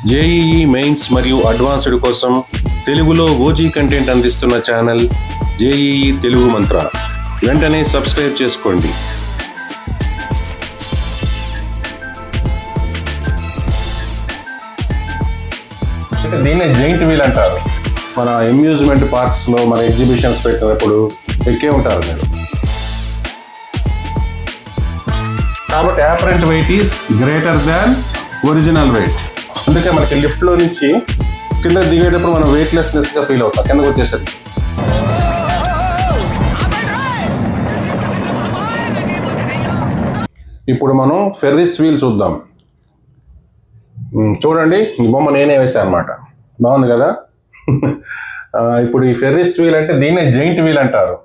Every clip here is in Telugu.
జేఈఈ మెయిన్స్ మరియు అడ్వాన్స్డ్ కోసం తెలుగులో ఓజీ కంటెంట్ అందిస్తున్న ఛానల్ జేఈఈ తెలుగు మంత్ర. వెంటనే సబ్స్క్రైబ్ చేసుకోండి. దీన్నే జైంట్ వీల్ అంటారు. మన అమ్యూజ్మెంట్ పార్క్స్లో మన ఎగ్జిబిషన్స్ పెట్టినప్పుడు ఎక్కే ఉంటారు మీరు. కాబట్టి apparent weight is greater than original weight. అందుకే మనకి లిఫ్ట్లో నుంచి కింద దిగేటప్పుడు మనం వెయిట్లెస్నెస్గా ఫీల్ అవుతాం కిందకు వచ్చేసరికి. ఇప్పుడు మనం ఫెర్రిస్ వీల్ చూద్దాం. చూడండి, ఈ బొమ్మ నేనే వేసాను అనమాట. బాగుంది కదా. ఇప్పుడు ఈ ఫెర్రిస్ వీల్ అంటే దీన్నే జైంట్ వీల్ అంటారు.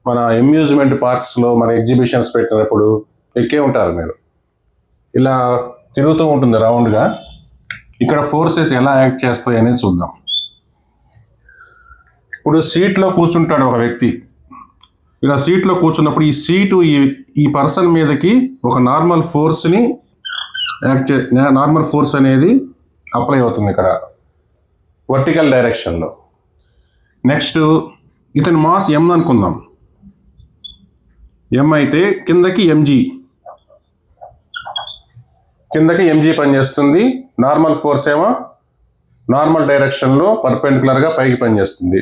మన అమ్యూజ్మెంట్ పార్క్స్లో మన ఎగ్జిబిషన్స్ పెట్టినప్పుడు ఎక్కే ఉంటారు మీరు. ఇలా తిరుగుతూ ఉంటుంది రౌండ్గా. ఇక్కడ ఫోర్సెస్ ఎలా యాక్ట్ చేస్తాయి అనేది చూద్దాం. ఇప్పుడు సీట్లో కూర్చుంటాడు ఒక వ్యక్తి. ఇలా సీట్లో కూర్చున్నప్పుడు ఈ సీటు ఈ పర్సన్ మీదకి ఒక నార్మల్ ఫోర్స్ని నార్మల్ ఫోర్స్ అనేది అప్లై అవుతుంది ఇక్కడ వర్టికల్ డైరెక్షన్లో. నెక్స్ట్ ఇతని మాస్ ఎం అనుకుందాం. ఎం అయితే కిందకి ఎంజీ పనిచేస్తుంది. నార్మల్ ఫోర్స్ ఏమో నార్మల్ డైరెక్షన్లో పర్పెండిక్యులర్గా పైకి పనిచేస్తుంది.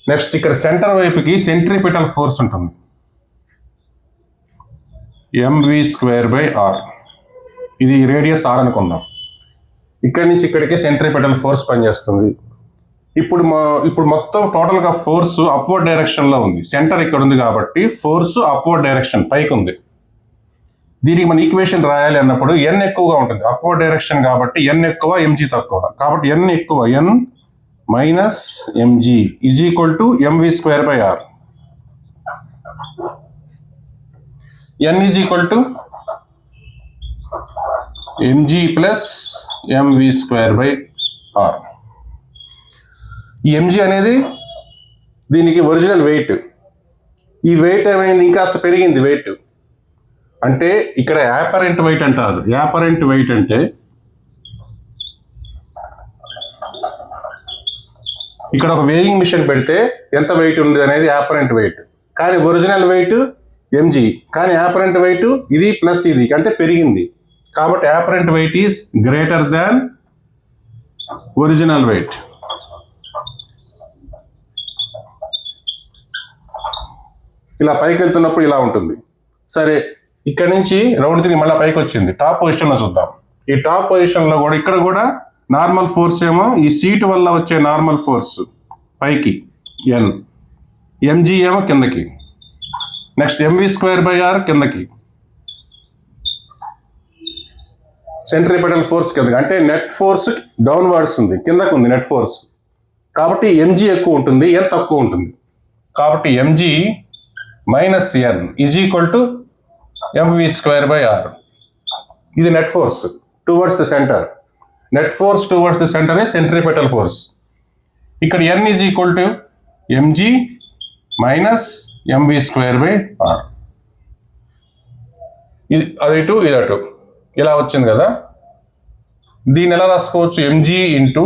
నెక్స్ట్ ఇక్కడ సెంటర్ వైపుకి సెంట్రిపిటల్ ఫోర్స్ ఉంటుంది, mv²/r. ఇది రేడియస్ r అనుకుందాం. ఇక్కడి నుంచి ఇక్కడికి సెంట్రిపిటల్ ఫోర్స్ పనిచేస్తుంది. ఇప్పుడు మొత్తం టోటల్గా ఫోర్స్ అప్వర్డ్ డైరెక్షన్లో ఉంది. సెంటర్ ఇక్కడ ఉంది కాబట్టి ఫోర్స్ అప్వర్డ్ డైరెక్షన్ పైకి ఉంది. దీనికి మన ఈక్వేషన్ రాయాలి అన్నప్పుడు n ఎక్కువగా ఉంటుంది. అప్వర్డ్ డైరెక్షన్ కాబట్టి n ఎక్కువ, mg తక్కువ. కాబట్టి n ఎక్కువ, n minus mg is equal to mv²/r. n is equal to mg plus mv²/r. ఈ mg అనేది దీనికి ఒరిజినల్ వెయిట్. ఈ వెయిట్ ఏమైంది, ఇంకాస్త పెరిగింది వెయిట్. అంటే ఇక్కడ యాపరెంట్ వెయిట్ అంటారు. యాపరెంట్ వెయిట్ అంటే ఇక్కడ ఒక వేయింగ్ మిషన్ పెడితే ఎంత వెయిట్ ఉంది అనేది యాపరెంట్ వెయిట్. కానీ ఒరిజినల్ వెయిట్ mg, కానీ యాపరెంట్ వెయిట్ ఇది ప్లస్ ఇది అంటే పెరిగింది. కాబట్టి apparent weight is greater than original weight. ఇలా పైకి వెళ్తున్నప్పుడు ఇలా ఉంటుంది. సరే, ఇక్కడ నుంచి రౌండ్ తిరిగి మళ్ళీ పైకి వచ్చింది. టాప్ పొజిషన్లో చూద్దాం. ఈ టాప్ పొజిషన్లో కూడా ఇక్కడ కూడా నార్మల్ ఫోర్స్ ఏమో ఈ సీటు వల్ల వచ్చే నార్మల్ ఫోర్స్ పైకి n, mg ఏమో కిందకి. నెక్స్ట్ mv²/r కిందకి, సెంట్రిపిటల్ ఫోర్స్ కిందకి. అంటే నెట్ ఫోర్స్ డౌన్వర్డ్స్ ఉంది, కిందకు ఉంది నెట్ ఫోర్స్. కాబట్టి mg ఎక్కువ ఉంటుంది, n తక్కువ ఉంటుంది. కాబట్టి mg minus n is equal to mv²/r. ఇది net force towards the centre. Net force towards the centre is centripetal force. ఇక్కడ n is equal to mg minus mv²/r. ఇది అటు ఇది అటు ఇలా వచ్చింది కదా. దీన్ని ఎలా రాసుకోవచ్చు, mg ఇంటూ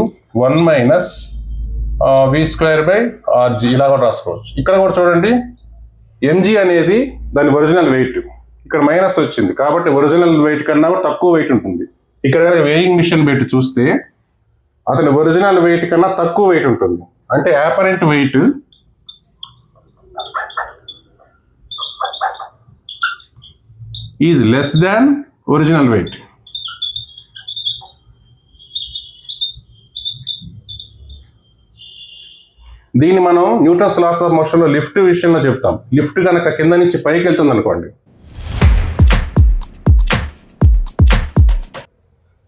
1 మైనస్ v²/rg ఇలా కూడా రాసుకోవచ్చు. ఇక్కడ కూడా చూడండి, mg అనేది దాని ఒరిజినల్ వెయిట్. ఇక్కడ మైనస్ వచ్చింది కాబట్టి ఒరిజినల్ వెయిట్ కన్నా తక్కువ వెయిట్ ఉంటుంది. ఇక్కడ వేయింగ్ మిషన్ పెట్టి చూస్తే అతని ఒరిజినల్ వెయిట్ కన్నా తక్కువ వెయిట్ ఉంటుంది. అంటే apparent weight is less than original weight. దీన్ని మనం న్యూటన్స్ లాస్ ఆఫ్ మోషన్లో లిఫ్ట్ విషయంలో చెప్తాం. లిఫ్ట్ కనుక కింద నుంచి పైకి వెళ్తుంది అనుకోండి,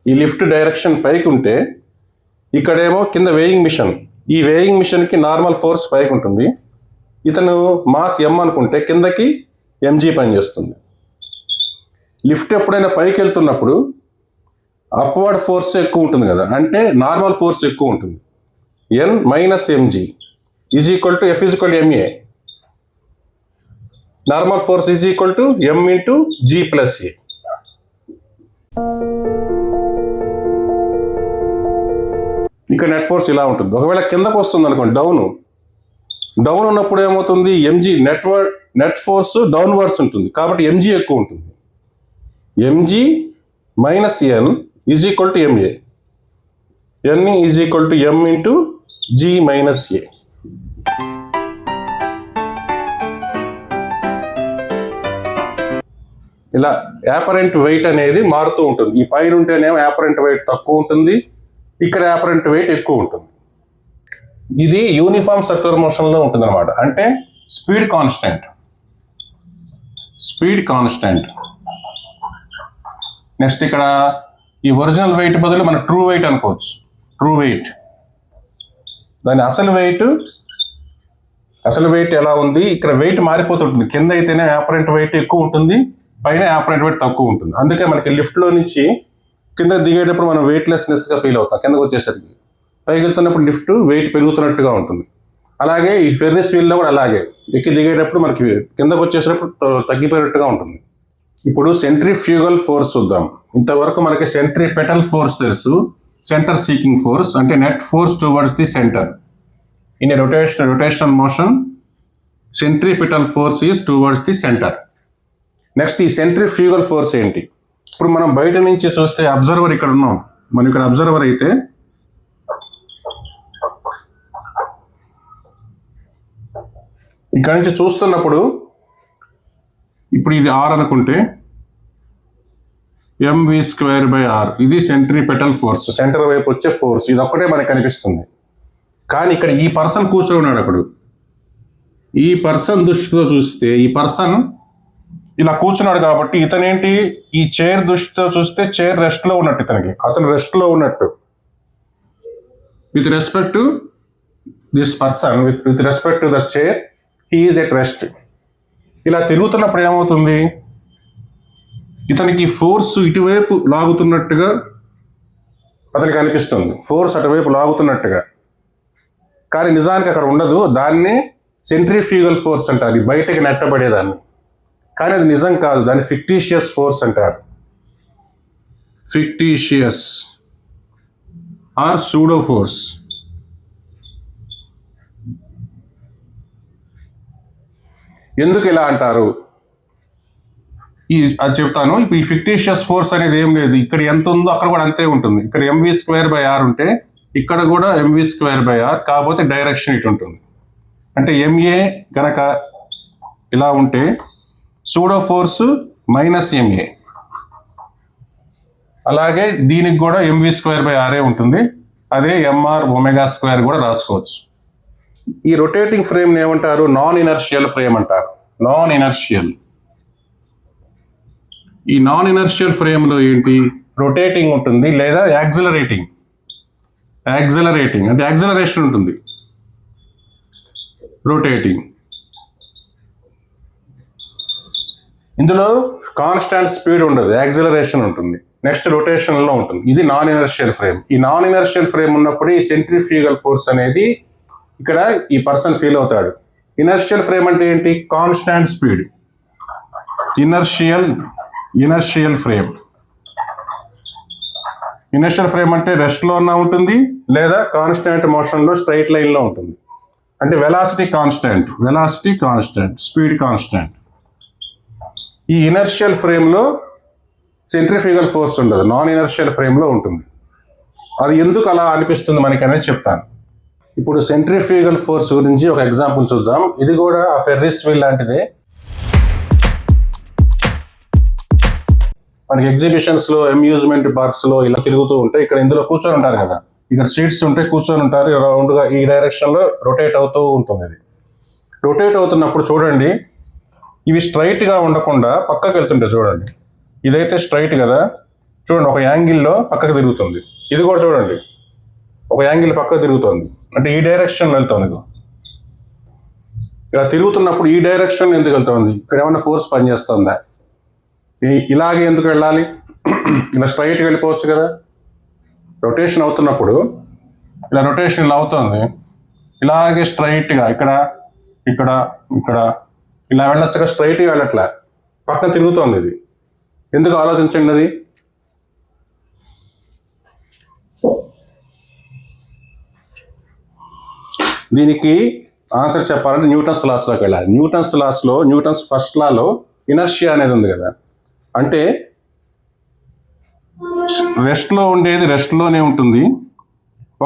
ఈ లిఫ్ట్ డైరెక్షన్ పైకి ఉంటే ఇక్కడేమో కింద వేయింగ్ మిషన్. ఈ వేయింగ్ మిషన్కి నార్మల్ ఫోర్స్ పైకి ఉంటుంది. ఇతను మాస్ m అనుకుంటే కిందకి mg పనిచేస్తుంది. లిఫ్ట్ ఎప్పుడైనా పైకి వెళ్తున్నప్పుడు అప్వర్డ్ ఫోర్స్ ఎక్కువ ఉంటుంది కదా, అంటే నార్మల్ ఫోర్స్ ఎక్కువ ఉంటుంది. n minus mg is equal to f is equal to ma. Normal force is equal to m into g plus a. ఇక్కడ నెట్ ఫోర్స్ ఇలా ఉంటుంది. ఒకవేళ కిందకు వస్తుంది అనుకోండి, డౌన్ ఉన్నప్పుడు ఏమవుతుంది, ఎంజీ నెట్ ఫోర్స్ డౌన్వర్డ్స్ ఉంటుంది కాబట్టి ఎంజీ ఎక్కువ ఉంటుంది. M G minus N is equal to M A. N is equal to M into G minus A. ఇలా యాపరెంట్ వెయిట్ అనేది మారుతూ ఉంటుంది. ఈ పైన ఉంటేనేమో యాపరెంట్ వెయిట్ తక్కువ ఉంటుంది, ఇక్కడ యాపరెంట్ వెయిట్ ఎక్కువ ఉంటుంది. ఇది యూనిఫామ్ సర్క్యులర్ మోషన్లో ఉంటుంది అనమాట. అంటే స్పీడ్ కాన్స్టెంట్. నెక్స్ట్ ఇక్కడ ఈ ఒరిజినల్ వెయిట్ బదులు మన ట్రూ వెయిట్ అనుకోవచ్చు. ట్రూ వెయిట్ దాని అసలు వెయిట్ ఎలా ఉంది, ఇక్కడ వెయిట్ మారిపోతుంటుంది. కింద అయితేనే యాపరెంట్ వెయిట్ ఎక్కువ ఉంటుంది, పైన యాపరెంట్ వెయిట్ తక్కువ ఉంటుంది. అందుకే మనకి లిఫ్ట్లో నుంచి కింద దిగేటప్పుడు మనం వెయిట్లెస్నెస్గా ఫీల్ అవుతాం. కిందకు వచ్చేసరికి పైకి వెళ్తున్నప్పుడు లిఫ్ట్ వెయిట్ పెరుగుతున్నట్టుగా ఉంటుంది. అలాగే ఈ ఫెర్రిస్ వీల్లో కూడా అలాగే ఎక్కి దిగేటప్పుడు మనకి కిందకు వచ్చేసేటప్పుడు తగ్గిపోయినట్టుగా ఉంటుంది. ఇప్పుడు సెంట్రిఫ్యూగల్ ఫోర్స్ చూద్దాం. ఇంతవరకు మనకి సెంట్రిపెటల్ ఫోర్స్ తెలుసు, సెంటర్ సీకింగ్ ఫోర్స్ అంటే net force towards the centre. In a rotational motion centripetal force is towards the centre. Next ఈ సెంట్రిఫ్యూగల్ ఫోర్స్ ఏంటి? ఇప్పుడు మనం బయట నుంచి చూస్తే అబ్జర్వర్ ఇక్కడ ఉన్నాం, మనం ఇక్కడ అబ్జర్వర్ అయితే ఇక్కడ నుంచి చూస్తున్నప్పుడు ఇప్పుడు ఇది ఆర్ అనుకుంటే mv²/r ఇది సెంట్రిపెటల్ ఫోర్స్, సెంటర్ వైపు వచ్చే ఫోర్స్. ఇది ఒక్కటే మనకు కనిపిస్తుంది. కానీ ఇక్కడ ఈ పర్సన్ కూర్చోన్నాడు. అప్పుడు ఈ పర్సన్ దృష్టితో చూస్తే ఈ పర్సన్ ఇలా కూర్చున్నాడు కాబట్టి ఇతనేంటి, ఈ చైర్ దృష్టితో చూస్తే చైర్ రెస్ట్లో ఉన్నట్టు, అతను రెస్ట్లో ఉన్నట్టు. With respect to this person, with respect to the chair, he is at rest. ఇలా తిరుగుతున్నప్పుడు ఏమవుతుంది, ఇతనికి ఫోర్స్ ఇటువైపు లాగుతున్నట్టుగా అతనికి అనిపిస్తుంది, ఫోర్స్ అటువైపు లాగుతున్నట్టుగా. కానీ నిజానికి అక్కడ ఉండదు. దాన్ని సెంట్రిఫ్యూగల్ ఫోర్స్ అంటారు, బయటకి నెట్టబడేదాన్ని. కానీ అది నిజం కాదు, దాన్ని ఫిక్టీషియస్ ఫోర్స్ అంటారు. Fictitious or pseudo force. ఎందుకు ఇలా అంటారు అది చెప్తాను. ఇప్పుడు ఈ ఫిక్టీషియస్ ఫోర్స్ అనేది ఏం లేదు, ఇక్కడ ఎంత ఉందో అక్కడ కూడా అంతే ఉంటుంది. ఇక్కడ mv²/r ఉంటే ఇక్కడ కూడా mv²/r, కాకపోతే డైరెక్షన్ ఇటు ఉంటుంది. అంటే MA గనక ఇలా ఉంటే సూడో ఫోర్స్ -MA, అలాగే దీనికి కూడా mv²/r ఉంటుంది. అదే mr ω² కూడా రాసుకోవచ్చు. ఈ రొటేటింగ్ ఫ్రేమ్ ఏమంటారు, నాన్ ఇనర్షియల్ ఫ్రేమ్ అంటారు. Non inertial. ఈ నాన్ ఇనర్షియల్ ఫ్రేమ్లో ఏంటి, రొటేటింగ్ ఉంటుంది లేదా యాక్సిలరేటింగ్ అంటే యాక్సిలరేషన్ ఉంటుంది. రొటేటింగ్, ఇందులో కాన్స్టాంట్ స్పీడ్ ఉండదు, యాక్సిలరేషన్ ఉంటుంది. నెక్స్ట్ రొటేషన్లో ఉంటుంది. ఇది నాన్ ఇనర్షియల్ ఫ్రేమ్. ఈ నాన్ ఇనర్షియల్ ఫ్రేమ్ ఉన్నప్పుడు ఈ సెంట్రిఫ్యూగల్ ఫోర్స్ అనేది ఇక్కడ ఈ పర్సన్ ఫీల్ అవుతాడు. ఇనర్షియల్ ఫ్రేమ్ అంటే ఏంటి, కాన్స్టాంట్ స్పీడ్. ఇనర్షియల్ ఫ్రేమ్ అంటే రెస్ట్లో ఉన్నా ఉంటుంది లేదా కాన్స్టాంట్ మోషన్లో స్ట్రైట్ లైన్లో ఉంటుంది. అంటే వెలాసిటీ కాన్స్టాంట్, స్పీడ్ కాన్స్టాంట్. ఈ ఇనర్షియల్ ఫ్రేమ్లో సెంట్రిఫ్యూగల్ ఫోర్స్ ఉండదు, నాన్ ఇనర్షియల్ ఫ్రేమ్లో ఉంటుంది. అది ఎందుకు అలా అనిపిస్తుంది మనకి అనేది చెప్తాను. ఇప్పుడు సెంట్రిఫ్యూగల్ ఫోర్స్ గురించి ఒక ఎగ్జాంపుల్ చూద్దాం. ఇది కూడా ఆ ఫెర్రిస్ వీల్ లాంటిదే. మనకి ఎగ్జిబిషన్స్లో, అమ్యూజ్మెంట్ పార్క్స్లో ఇలా తిరుగుతూ ఉంటే ఇక్కడ ఇందులో కూర్చొని ఉంటారు కదా, ఇక్కడ సీట్స్ ఉంటే కూర్చొని ఉంటారు. రౌండ్గా ఈ డైరెక్షన్లో రొటేట్ అవుతూ ఉంటుంది. ఇది రొటేట్ అవుతున్నప్పుడు చూడండి, ఇవి స్ట్రైట్గా ఉండకుండా పక్కకు వెళ్తుంటాయి. చూడండి, ఇదైతే స్ట్రైట్ కదా, చూడండి ఒక యాంగిల్లో పక్కకు తిరుగుతుంది. ఇది కూడా చూడండి ఒక యాంగిల్ పక్కకు తిరుగుతుంది, అంటే ఈ డైరెక్షన్ వెళ్తుంది. ఇలా తిరుగుతున్నప్పుడు ఈ డైరెక్షన్ ఎందుకు వెళ్తుంది, ఇక్కడ ఏమైనా ఫోర్స్ పనిచేస్తుందా, ఇలాగే ఎందుకు వెళ్ళాలి, ఇలా స్ట్రైట్గా వెళ్ళిపోవచ్చు కదా. రొటేషన్ అవుతున్నప్పుడు ఇలా రొటేషన్ ఇలా అవుతుంది, ఇలాగే స్ట్రైట్గా ఇక్కడ ఇక్కడ ఇక్కడ ఇలా వెళ్ళొచ్చుగా, స్ట్రైట్గా వెళ్ళట్లే, పక్కన తిరుగుతోంది. ఇది ఎందుకు ఆలోచించండి. అది దీనికి ఆన్సర్ చెప్పాలంటే న్యూటన్స్ లాస్లోకి వెళ్ళాలి. న్యూటన్స్ ఫస్ట్ లాలో ఇనర్షియా అనేది ఉంది కదా, అంటే రెస్ట్లో ఉండేది రెస్ట్లోనే ఉంటుంది.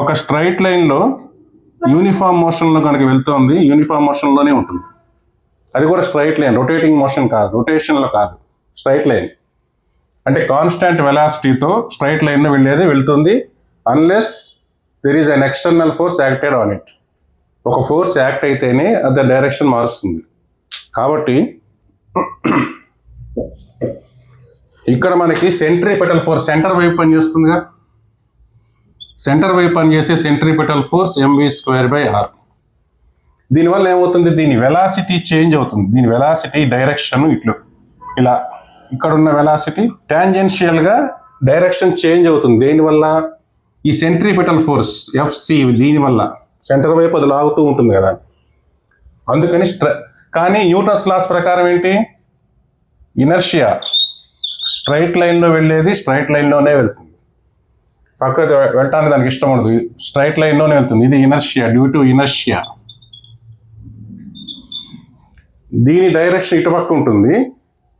ఒక స్ట్రైట్ లైన్లో యూనిఫామ్ మోషన్లో కనుక వెళ్తుంది, యూనిఫామ్ మోషన్లోనే ఉంటుంది. అది కూడా స్ట్రైట్ లైన్, రొటేటింగ్ మోషన్ కాదు, రొటేషన్లో కాదు, స్ట్రైట్ లైన్. అంటే కాన్స్టాంట్ వెలాసిటీతో స్ట్రైట్ లైన్లో వెళ్తుంది. Unless there is an external force acted on it. ఒక ఫోర్స్ యాక్ట్ అయితేనే అది డైరెక్షన్ మారుస్తుంది. కాబట్టి ఇక్కడ మనకి సెంట్రిపెటల్ ఫోర్స్ సెంటర్ వైపు పనిచేస్తుందిగా. సెంటర్ వైపు పనిచేసే సెంట్రిపెటల్ ఫోర్స్ mv²/r. దీనివల్ల ఏమవుతుంది, దీని వెలాసిటీ చేంజ్ అవుతుంది. దీని వెలాసిటీ డైరెక్షన్ ఇలా ఇక్కడ ఉన్న వెలాసిటీ టాంజెన్షియల్గా డైరెక్షన్ చేంజ్ అవుతుంది. దేనివల్ల? ఈ సెంట్రిపెటల్ ఫోర్స్ Fc, దీనివల్ల సెంటర్ వైపు అది లాగుతూ ఉంటుంది కదా. అందుకని కానీ న్యూటన్స్ లాస్ ప్రకారం ఏంటి, ఇనర్షియా స్ట్రైట్ లైన్లో వెళ్ళేది స్ట్రైట్ లైన్లోనే వెళ్తుంది. పక్కకి వెళ్ళటానికి దానికి ఇష్టం ఉండదు, స్ట్రైట్ లైన్లోనే వెళ్తుంది. ఇది ఇనర్షియా, డ్యూ టు ఇనర్షియా. దీని డైరెక్షన్ ఇటుపక్క ఉంటుంది,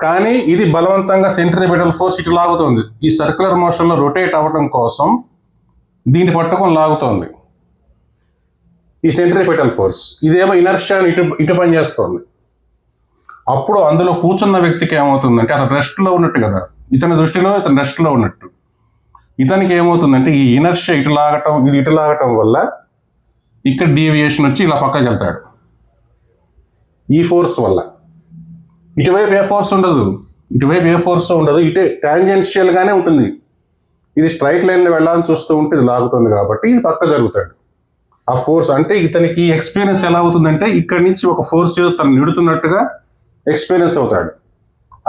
కానీ ఇది బలవంతంగా సెంట్రిపెటల్ ఫోర్స్ ఇటు లాగుతుంది. ఈ సర్క్యులర్ మోషన్లో రొటేట్ అవ్వడం కోసం దీన్ని పట్టుకొని లాగుతోంది ఈ సెంట్రిపెటల్ ఫోర్స్. ఇదేమో ఇనర్షియాని ఇటు పని చేస్తుంది. అప్పుడు అందులో కూర్చున్న వ్యక్తికి ఏమవుతుందంటే, అతను రెస్ట్లో ఉన్నట్టు కదా, ఇతని దృష్టిలో ఇతను రెస్ట్లో ఉన్నట్టు. ఇతనికి ఏమవుతుందంటే ఈ ఇనర్షియా ఇటు లాగటం వల్ల ఇక్కడ డీవియేషన్ వచ్చి ఇలా పక్కకి వెళ్తాడు. ఈ ఫోర్స్ వల్ల ఇటువైపు ఏ ఫోర్స్ ఉండదు, ఇటే టాంజెన్షియల్గానే ఉంటుంది. ఇది స్ట్రైట్ లైన్లో వెళ్ళాలని చూస్తూ ఉంటే ఇది లాగుతుంది కాబట్టి ఇది పక్క జరుగుతాడు. ఆ ఫోర్స్ అంటే ఇతనికి ఎక్స్పీరియన్స్ ఎలా అవుతుందంటే, ఇక్కడి నుంచి ఒక ఫోర్స్ తను నిడుతున్నట్టుగా ఎక్స్పీరియన్స్ అవుతాడు.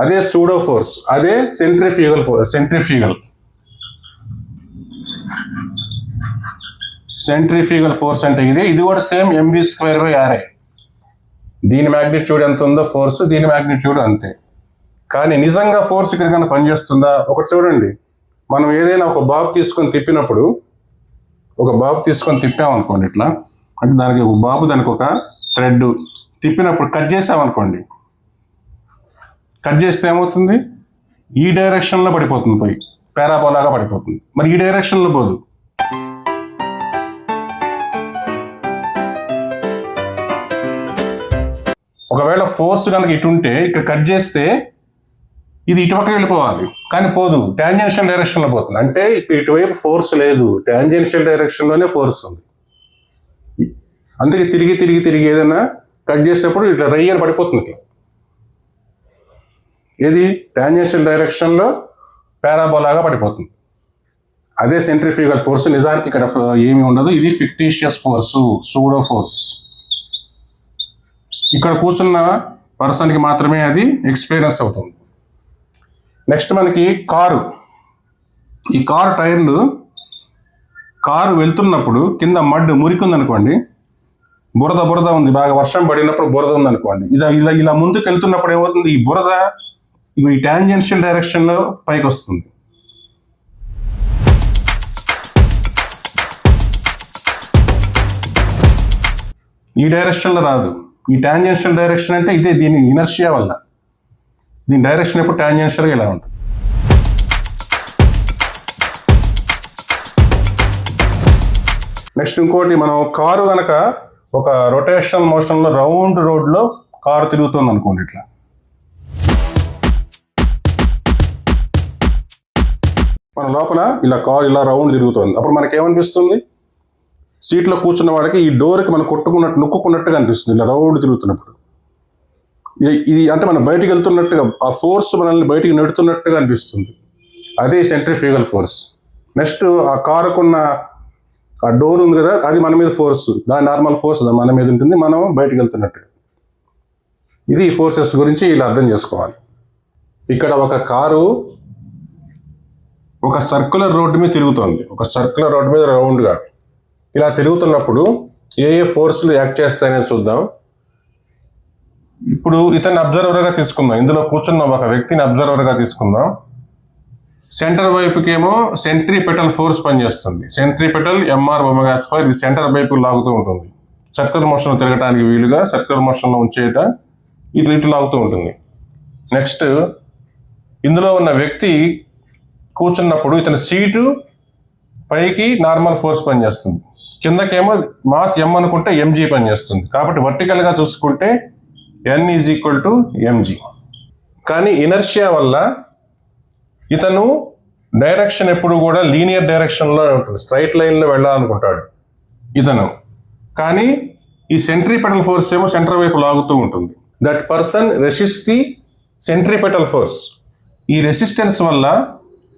అదే సూడో ఫోర్స్, అదే సెంట్రిఫ్యూగల్ ఫోర్స్ అంటే ఇది కూడా సేమ్ mv²/r. దీని మ్యాగ్నిట్యూడ్ ఎంత ఉందో ఫోర్స్, దీని మ్యాగ్నిట్యూడ్ అంతే. కానీ నిజంగా ఫోర్స్ ఇక్కడ కన్నా పనిచేస్తుందా? ఒకటి చూడండి, మనం ఏదైనా ఒక బాబు తీసుకొని తిప్పామనుకోండి ఇట్లా, అంటే దానికి ఒక థ్రెడ్ తిప్పినప్పుడు కట్ చేసామనుకోండి, కట్ చేస్తే ఏమవుతుంది, ఈ డైరెక్షన్లో పడిపోతుంది, పోయి పారాబోలాగా పడిపోతుంది. మరి ఈ డైరెక్షన్లో పోదు. ఒకవేళ ఫోర్స్ కనుక ఇటుంటే ఇక్కడ కట్ చేస్తే ఇది ఇటుపక్క వెళ్ళిపోవాలి, కానీ పోదు, టాంజెన్షియల్ డైరెక్షన్లో పోతుంది. అంటే ఇటువైపు ఫోర్స్ లేదు, టాంజెన్షియల్ డైరెక్షన్లోనే ఫోర్స్ ఉంది. అందుకే తిరిగి ఏదైనా కట్ చేసేటప్పుడు ఇట్లా రయ్యని పడిపోతుంది. ఇట్లా ఏది టాంజెన్షియల్ డైరెక్షన్లో పారాబోలాగా పడిపోతుంది. అదే సెంట్రిఫ్యూగల్ ఫోర్స్. నిజానికి ఇక్కడ ఏమీ ఉండదు, ఇది ఫిక్టీషియస్ ఫోర్స్, సూడో ఫోర్స్. ఇక్కడ కూర్చున్న పర్సన్కి మాత్రమే అది ఎక్స్పీరియన్స్ అవుతుంది. నెక్స్ట్ మనకి ఈ కారు టైర్లు, కారు వెళ్తున్నప్పుడు కింద మురికి ఉందనుకోండి, బురద ఉంది, బాగా వర్షం పడినప్పుడు బురద ఉందనుకోండి, ఇలా ముందుకు వెళ్తున్నప్పుడు ఏమవుతుంది, ఈ బురద ఈ టాంజెన్షియల్ డైరెక్షన్లో పైకి వస్తుంది. ఈ డైరెక్షన్లో రాదు. ఈ టాంజెన్షియల్ డైరెక్షన్ అంటే ఇదే, దీని ఇనర్షియా వల్ల దీని డైరెక్షన్ ఎప్పుడు టాంజెన్షియల్గా ఇలా ఉంటుంది. నెక్స్ట్ ఇంకోటి, మనం కారు కనుక ఒక రొటేషనల్ మోషన్లో రౌండ్ రోడ్లో కారు తిరుగుతుంది అనుకోండి, ఇట్లా మన లోపల కారు ఇలా రౌండ్ తిరుగుతుంది. అప్పుడు మనకేమనిపిస్తుంది, సీట్లో కూర్చున్న వాడికి ఈ డోర్కి మనం నొక్కున్నట్టుగా అనిపిస్తుంది, ఇలా రౌండ్ తిరుగుతున్నప్పుడు. ఇది అంటే మనం బయటికి వెళ్తున్నట్టుగా, ఆ ఫోర్స్ మనల్ని బయటికి నెడుతున్నట్టుగా అనిపిస్తుంది. అదే సెంట్రిఫ్యూగల్ ఫోర్స్. నెక్స్ట్ ఆ కారుకున్న ఆ డోర్ ఉంది కదా, అది మన మీద ఫోర్స్, దాని నార్మల్ ఫోర్స్ మన మీద ఉంటుంది, మనం బయటికి వెళ్తున్నట్టుగా. ఇది ఈ ఫోర్సెస్ గురించి ఇలా అర్థం చేసుకోవాలి. ఇక్కడ ఒక కారు ఒక సర్క్యులర్ రోడ్డు మీద తిరుగుతోంది, రౌండ్గా ఇలా తిరుగుతున్నప్పుడు ఏ ఫోర్స్లు యాక్ట్ చేస్తాయని చూద్దాం. ఇప్పుడు ఇతన్ని అబ్జర్వర్గా తీసుకుందాం, ఇందులో కూర్చున్న ఒక వ్యక్తిని అబ్జర్వర్గా తీసుకుందాం. సెంటర్ వైపుకేమో సెంట్రిపెటల్ ఫోర్స్ పనిచేస్తుంది. సెంట్రిపెటల్ mr⍵², ఇది సెంటర్ వైపు లాగుతూ ఉంటుంది. సర్క్యులర్ మోషన్లో తిరగడానికి వీలుగా సర్క్యులర్ మోషన్లో ఉంచేట ఇటు లాగుతూ ఉంటుంది. నెక్స్ట్ ఇందులో ఉన్న వ్యక్తి కూర్చున్నప్పుడు ఇతని సీటు పైకి నార్మల్ ఫోర్స్ పనిచేస్తుంది, కిందకేమో మాస్ ఎం అనుకుంటే ఎంజీ పనిచేస్తుంది. కాబట్టి వర్టికల్గా చూసుకుంటే ఎన్ ఈజ్ ఈక్వల్ టు ఎంజీ. కానీ ఇనర్షియా వల్ల ఇతను డైరెక్షన్ ఎప్పుడు కూడా లీనియర్ డైరెక్షన్లో ఉంటుంది, స్ట్రైట్ లైన్లో వెళ్ళాలనుకుంటాడు ఇతను. కానీ ఈ సెంట్రిపెటల్ ఫోర్స్ ఏమో సెంటర్ వైపు లాగుతూ ఉంటుంది. That person resist the centripetal force. ఈ రెసిస్టెన్స్ వల్ల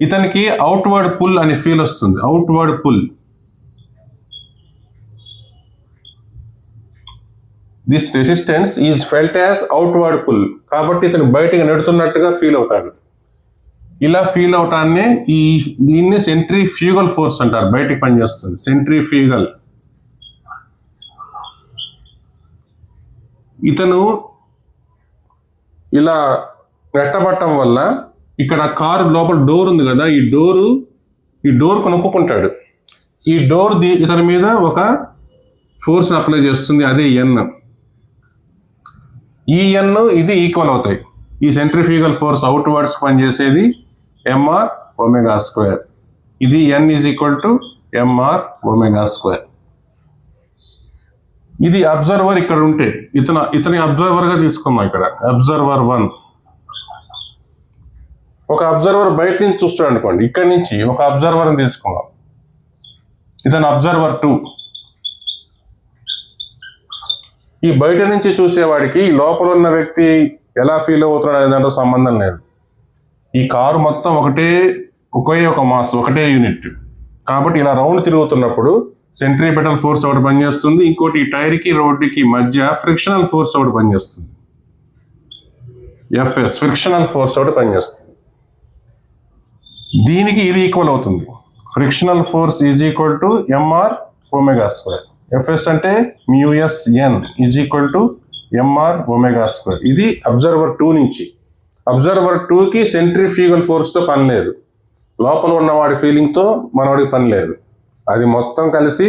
ఇతనికి అవుట్వర్డ్ పుల్ అని ఫీల్ వస్తుంది. Outward pull, this resistance is felt as outward pull. కాబట్టి ఇతను బయటకు నెడుతున్నట్టుగా ఫీల్ అవుతాడు. ఇలా ఫీల్ అవటాన్ని దీన్ని సెంట్రిఫ్యూగల్ ఫోర్స్ అంటారు, బయటికి పనిచేస్తుంది సెంట్రిఫ్యూగల్. ఇతను ఇలా నెట్టబట్టడం వల్ల ఇక్కడ కారు లోపల డోర్ ఉంది కదా, ఈ డోర్ కొనుక్కుంటాడు. ఈ డోర్ ఇతని మీద ఒక ఫోర్స్ అప్లై చేస్తుంది, అదే ఎన్. ఈ ఎన్ ఇది ఈక్వల్ అవుతాయి. ఈ సెంట్రిఫ్యూగల్ ఫోర్స్ అవుట్ వర్డ్స్ పనిచేసేది ఎంఆర్ ఒమేగా స్క్వేర్. ఇది N is equal to M R omega square. ఇది అబ్జర్వర్ ఇక్కడ ఉంటే ఇతని అబ్జర్వర్గా తీసుకున్నాం. ఇక్కడ అబ్జర్వర్ 1, ఒక అబ్జర్వర్ బయట నుంచి చూస్తాడు అనుకోండి, ఇక్కడి నుంచి ఒక అబ్జర్వర్ని తీసుకున్నాం. ఇతను అబ్జర్వర్ 2. ఈ బయట నుంచి చూసేవాడికి లోపల ఉన్న వ్యక్తి ఎలా ఫీల్ అవుతున్నాడు అనే దాంతో సంబంధం లేదు. ఈ కారు మొత్తం ఒకే ఒక మాస్, ఒకటే యూనిట్. కాబట్టి ఇలా రౌండ్ తిరుగుతున్నప్పుడు సెంట్రిపెటల్ ఫోర్స్ ఒకటి పనిచేస్తుంది, ఇంకోటి ఈ టైర్కి రోడ్డుకి మధ్య ఫ్రిక్షనల్ ఫోర్స్ ఒకటి పనిచేస్తుంది, ఎఫ్ఎస్ ఫ్రిక్షనల్ ఫోర్స్ ఒకటి పనిచేస్తుంది. దీనికి ఇది ఈక్వల్ అవుతుంది. Frictional force is equal to M R omega square. F S అంటే mu S N is equal to M R omega square. ఇది అబ్జర్వర్ 2 నుంచి. అబ్జర్వర్ 2కి సెంట్రిఫ్యూగల్ ఫోర్స్తో పని లేదు, లోపల ఉన్నవాడి ఫీలింగ్తో మనవాడికి పని లేదు. అది మొత్తం కలిసి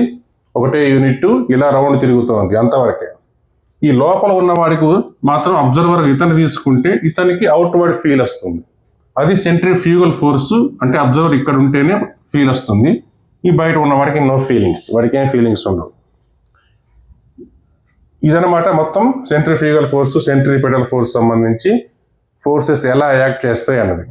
ఒకటే యూనిట్ ఇలా రౌండ్ తిరుగుతుంది, అంతవరకే. ఈ లోపల ఉన్నవాడికి మాత్రం అబ్జర్వర్ ఇతను తీసుకుంటే ఇతనికి అవుట్వర్డ్ ఫీల్ వస్తుంది. అది సెంట్రిఫ్యూగల్ ఫోర్స్, అంటే అబ్జర్వర్ ఇక్కడ ఉంటేనే ఫీల్ వస్తుంది. ఈ బయట ఉన్నవాడికి నో ఫీలింగ్స్, వాడికి ఏం ఫీలింగ్స్ ఉండవు. ఇదనమాట మొత్తం సెంట్రిఫ్యూగల్ ఫోర్స్, సెంట్రిపెటల్ ఫోర్స్ సంబంధించి ఫోర్సెస్ ఎలా యాక్ట్ చేస్తాయి అన్నది.